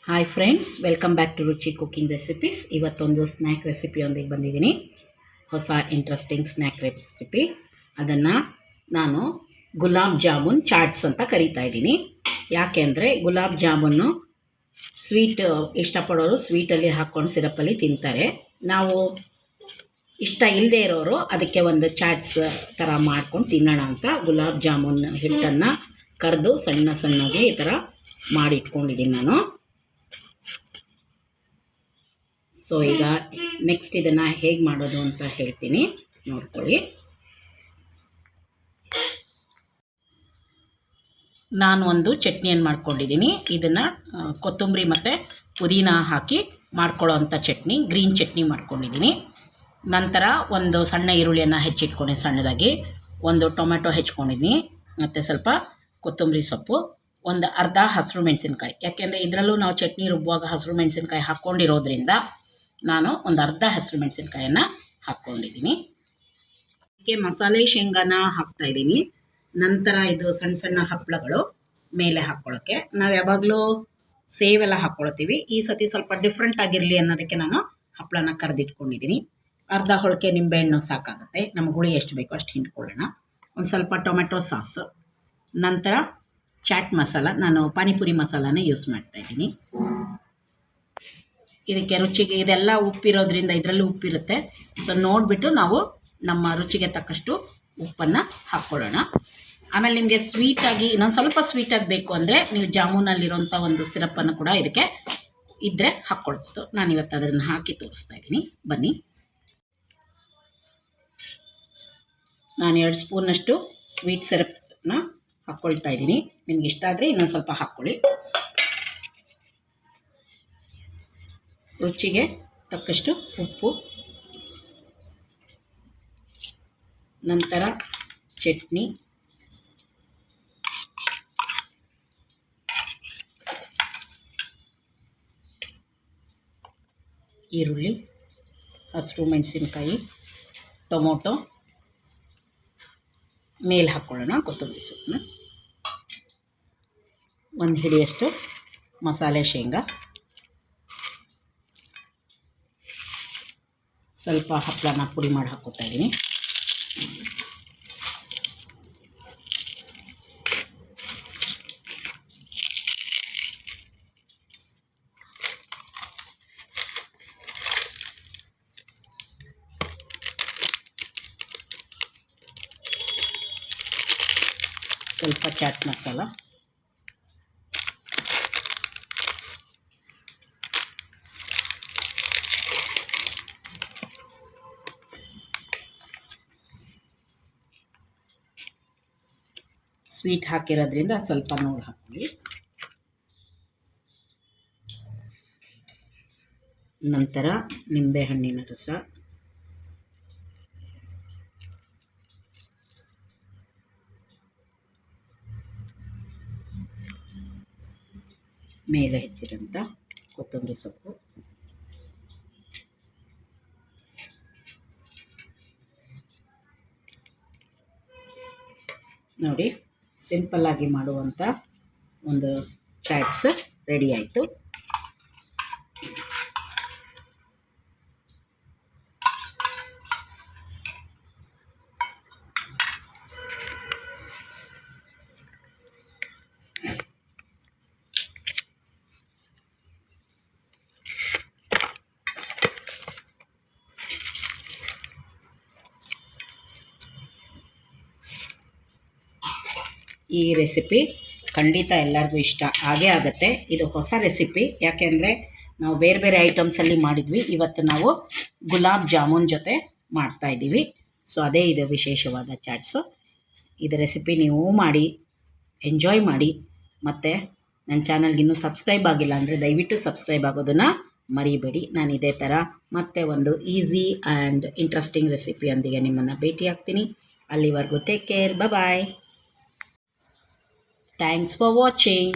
Hi friends, welcome back to Ruchi cooking recipes. ಇವತ್ತೊಂದು snack ರೆಸಿಪಿಯೊಂದಿಗೆ ಬಂದಿದ್ದೀನಿ. ಹೊಸ ಇಂಟ್ರೆಸ್ಟಿಂಗ್ ಸ್ನ್ಯಾಕ್ ರೆಸಿಪಿ. ಅದನ್ನು ನಾನು ಗುಲಾಬ್ ಜಾಮೂನ್ ಚಾಟ್ಸ್ ಅಂತ ಕರಿತಾ ಇದ್ದೀನಿ. ಯಾಕೆಂದರೆ ಗುಲಾಬ್ ಜಾಮೂನು ಸ್ವೀಟ್ ಇಷ್ಟಪಡೋರು ಸ್ವೀಟಲ್ಲಿ ಹಾಕ್ಕೊಂಡು ಸಿರಪ್ಪಲ್ಲಿ ತಿಂತಾರೆ. ನಾವು ಇಷ್ಟ ಇಲ್ಲದೆ ಇರೋರು ಅದಕ್ಕೆ ಒಂದು ಚಾಟ್ಸ್ ಥರ ಮಾಡ್ಕೊಂಡು ತಿನ್ನೋಣ ಅಂತ ಗುಲಾಬ್ ಜಾಮೂನ್ ಹಿಟ್ಟನ್ನು ಕರೆದು ಸಣ್ಣಗೆ ಈ ಥರ ಮಾಡಿಟ್ಕೊಂಡಿದ್ದೀನಿ ನಾನು. ಸೊ ಈಗ ನೆಕ್ಸ್ಟ್ ಇದನ್ನು ಹೇಗೆ ಮಾಡೋದು ಅಂತ ಹೇಳ್ತೀನಿ, ನೋಡ್ಕೊಳ್ಳಿ. ನಾನು ಒಂದು ಚಟ್ನಿಯನ್ನು ಮಾಡ್ಕೊಂಡಿದ್ದೀನಿ. ಇದನ್ನು ಕೊತ್ತಂಬರಿ ಮತ್ತು ಪುದೀನ ಹಾಕಿ ಮಾಡ್ಕೊಳ್ಳೋ ಅಂಥ ಚಟ್ನಿ, ಗ್ರೀನ್ ಚಟ್ನಿ ಮಾಡ್ಕೊಂಡಿದ್ದೀನಿ. ನಂತರ ಒಂದು ಸಣ್ಣ ಈರುಳ್ಳಿಯನ್ನು ಹೆಚ್ಚಿಟ್ಕೊಂಡು ಸಣ್ಣದಾಗಿ, ಒಂದು ಟೊಮೆಟೊ ಹೆಚ್ಕೊಂಡಿದ್ದೀನಿ, ಮತ್ತು ಸ್ವಲ್ಪ ಕೊತ್ತಂಬರಿ ಸೊಪ್ಪು, ಒಂದು ಅರ್ಧ ಹಸಿರು ಮೆಣಸಿನ್ಕಾಯಿ. ಯಾಕೆಂದರೆ ಇದರಲ್ಲೂ ನಾವು ಚಟ್ನಿ ರುಬ್ಬುವಾಗ ಹಸಿರು ಮೆಣಸಿನ್ಕಾಯಿ ಹಾಕ್ಕೊಂಡಿರೋದ್ರಿಂದ ನಾನು ಒಂದು ಅರ್ಧ ಹಸಿರು ಮೆಣಸಿನ್ಕಾಯನ್ನು ಹಾಕ್ಕೊಂಡಿದ್ದೀನಿ. ಅದಕ್ಕೆ ಮಸಾಲೆ ಶೇಂಗಾನ ಹಾಕ್ತಾಯಿದ್ದೀನಿ. ನಂತರ ಇದು ಸಣ್ಣ ಸಣ್ಣ ಹಪ್ಪಳಗಳು ಮೇಲೆ ಹಾಕ್ಕೊಳ್ಳೋಕ್ಕೆ. ನಾವು ಯಾವಾಗಲೂ ಸೇವೆಲ್ಲ ಹಾಕ್ಕೊಳ್ತೀವಿ. ಈ ಸತಿ ಸ್ವಲ್ಪ ಡಿಫ್ರೆಂಟ್ ಆಗಿರಲಿ ಅನ್ನೋದಕ್ಕೆ ನಾನು ಹಪ್ಪಳನ ಕರೆದಿಟ್ಕೊಂಡಿದ್ದೀನಿ. ಅರ್ಧ ಹೋಳಿಗೆ ನಿಂಬೆಹಣ್ಣು ಸಾಕಾಗುತ್ತೆ. ನಮಗೆ ಹುಳಿ ಎಷ್ಟು ಬೇಕೋ ಅಷ್ಟು ಹಿಂಡ್ಕೊಳ್ಳೋಣ. ಒಂದು ಸ್ವಲ್ಪ ಟೊಮೆಟೊ ಸಾಸು, ನಂತರ ಚಾಟ್ ಮಸಾಲ. ನಾನು ಪಾನಿಪುರಿ ಮಸಾಲಾನೇ ಯೂಸ್ ಮಾಡ್ತಾಯಿದ್ದೀನಿ. ಇದಕ್ಕೆ ರುಚಿಗೆ ಇದೆಲ್ಲ ಉಪ್ಪಿರೋದ್ರಿಂದ ಇದರಲ್ಲೂ ಉಪ್ಪಿರುತ್ತೆ. ಸೊ ನೋಡಿಬಿಟ್ಟು ನಾವು ನಮ್ಮ ರುಚಿಗೆ ತಕ್ಕಷ್ಟು ಉಪ್ಪನ್ನು ಹಾಕ್ಕೊಳ್ಳೋಣ. ಆಮೇಲೆ ನಿಮಗೆ ಸ್ವೀಟಾಗಿ ಇನ್ನೊಂದು ಸ್ವಲ್ಪ ಸ್ವೀಟಾಗಿ ಬೇಕು ಅಂದರೆ ನೀವು ಜಾಮೂನಲ್ಲಿರೋಂಥ ಒಂದು ಸಿರಪ್ಪನ್ನು ಕೂಡ ಇದಕ್ಕೆ ಇದ್ದರೆ ಹಾಕ್ಕೊಳ್ಬೋದು. ನಾನಿವತ್ತು ಅದನ್ನು ಹಾಕಿ ತೋರಿಸ್ತಾ ಇದ್ದೀನಿ, ಬನ್ನಿ. ನಾನು 2 ಸ್ಪೂನಷ್ಟು ಸ್ವೀಟ್ ಸಿರಪ್ನ ಹಾಕ್ಕೊಳ್ತಾ ಇದ್ದೀನಿ. ನಿಮ್ಗೆ ಇಷ್ಟ ಆದರೆ ಇನ್ನೊಂದು ಸ್ವಲ್ಪ ಹಾಕ್ಕೊಳ್ಳಿ. ರುಚಿಗೆ ತಕ್ಕಷ್ಟು ಉಪ್ಪು, ನಂತರ ಚಟ್ನಿ, ಈರುಳ್ಳಿ, ಹಸಿರು ಮೆಣಸಿನ್ಕಾಯಿ, ಟೊಮೊಟೊ, ಮೇಲೆ ಹಾಕ್ಕೊಳ್ಳೋಣ ಕೊತ್ತಂಬರಿ ಸೊಪ್ಪನ್ನ, ಒಂದು ಹಿಡಿಯಷ್ಟು ಮಸಾಲೆ ಶೇಂಗಾ, ಸ್ವಲ್ಪ ಹಪ್ಪಳನ ಪುಡಿ ಮಾಡಿ ಹಾಕ್ಕೊತಾ ಇದ್ದೀನಿ. ಸ್ವಲ್ಪ ಚಾಟ್ ಮಸಾಲ, ಸ್ವೀಟ್ ಹಾಕಿರೋದ್ರಿಂದ ಸ್ವಲ್ಪ ನೋಡಿ ಹಾಕ್ಕೊಳ್ಳಿ. ನಂತರ ನಿಂಬೆಹಣ್ಣಿನ ರಸ, ಮೇಲೆ ಹೆಚ್ಚಿರೋಂಥ ಕೊತ್ತಂಬರಿ ಸೊಪ್ಪು, ನೋಡಿ ಸಿಂಪಲ್ಲಾಗಿ ಮಾಡುವಂಥ ಒಂದು ಚಾಟ್ಸ್ ರೆಡಿ ಆಯಿತು. ಈ ರೆಸಿಪಿ ಖಂಡಿತ ಎಲ್ಲರಿಗೂ ಇಷ್ಟ ಆಗೇ ಆಗುತ್ತೆ. ಇದು ಹೊಸ ರೆಸಿಪಿ, ಯಾಕೆಂದರೆ ನಾವು ಬೇರೆ ಬೇರೆ ಐಟಮ್ಸಲ್ಲಿ ಮಾಡಿದ್ವಿ. ಇವತ್ತು ನಾವು ಗುಲಾಬ್ ಜಾಮೂನ್ ಜೊತೆ ಮಾಡ್ತಾಯಿದ್ದೀವಿ. ಸೊ ಅದೇ ಇದು ವಿಶೇಷವಾದ ಚಾಟ್ಸು. ಇದು ರೆಸಿಪಿ ನೀವು ಮಾಡಿ ಎಂಜಾಯ್ ಮಾಡಿ. ಮತ್ತು ನನ್ನ ಚಾನಲ್ಗೆ ಇನ್ನೂ ಸಬ್ಸ್ಕ್ರೈಬ್ ಆಗಿಲ್ಲ ಅಂದರೆ ದಯವಿಟ್ಟು ಸಬ್ಸ್ಕ್ರೈಬ್ ಆಗೋದನ್ನು ಮರಿಬೇಡಿ. ನಾನು ಇದೇ ಥರ ಮತ್ತೆ ಒಂದು ಈಸಿ ಆ್ಯಂಡ್ ಇಂಟ್ರೆಸ್ಟಿಂಗ್ ರೆಸಿಪಿಯೊಂದಿಗೆ ನಿಮ್ಮನ್ನು ಭೇಟಿ ಆಗ್ತೀನಿ. ಅಲ್ಲಿವರೆಗೂ take care, bye. Thanks for watching.